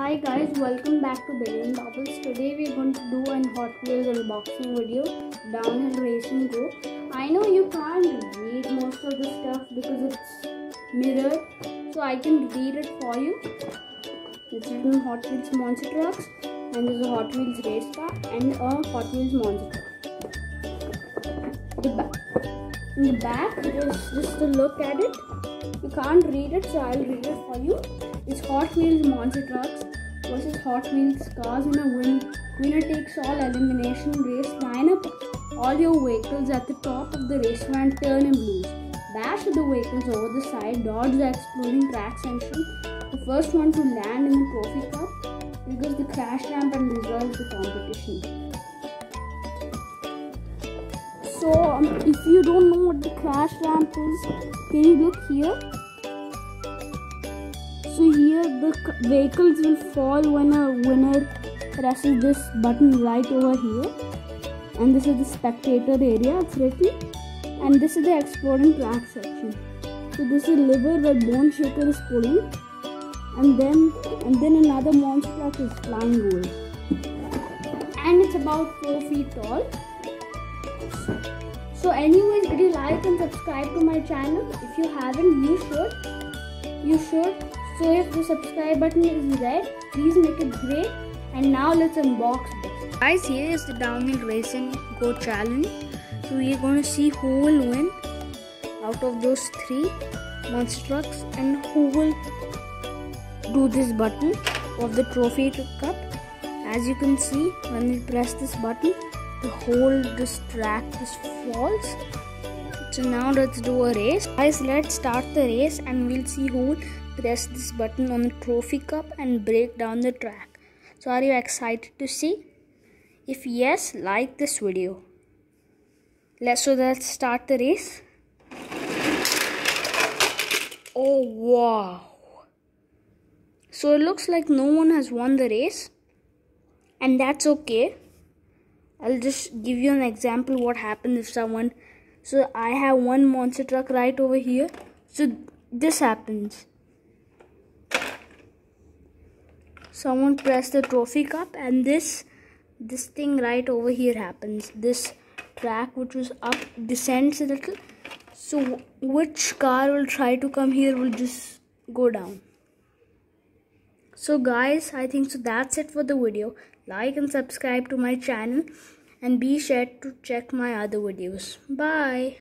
Hi guys, welcome back to Billion Bubbles. Today we're going to do an Hot Wheels unboxing video, Downhill Racing Go. I know you can't read most of the stuff because it's mirrored, so I can read it for you. It's written Hot Wheels Monster Trucks, and there's a Hot Wheels race car and a Hot Wheels Monster Truck. In the back, just a look at it. You can't read it, so I'll read it for you. It's Hot Wheels Monster Trucks versus Hot Wheels cars in a winner-takes-all elimination race. Line up all your vehicles at the top of the race van, turn and lose. Bash the vehicles over the side, dodge the exploding track section. The first one to land in the trophy cup triggers the crash ramp and resolves the competition. So, if you don't know what the crash ramp is, can you look here? So here the vehicles will fall when a winner presses this button right over here. And this is the spectator area, it's written. And this is the exploding track section. So this is a lever where Bone Shaker is pulling. And then another monster truck is flying away. And it's about 4 feet tall. So anyways, if you like and subscribe to my channel, if you haven't, you should. So if the subscribe button is red, please make it gray. And now let's unbox this. Guys, here is the Downhill Racing Go challenge. So we are going to see who will win out of those 3 monster trucks and who will do this button of the trophy cup. As you can see, when we press this button, the whole this track just falls. So now let's do a race. Guys, let's start the race and we'll see who will press this button on the trophy cup and break down the track. So are you excited to see? If yes, like this video. Let's start the race. Oh wow. So it looks like no one has won the race, and that's okay. I'll just give you an example what happens if someone... So I have one monster truck right over here. So this happens. Someone press the trophy cup and this thing right over here happens. This track which was up descends a little. So which car will try to come here will just go down. So guys, I think so that's it for the video. Like and subscribe to my channel and be sure to check my other videos. Bye.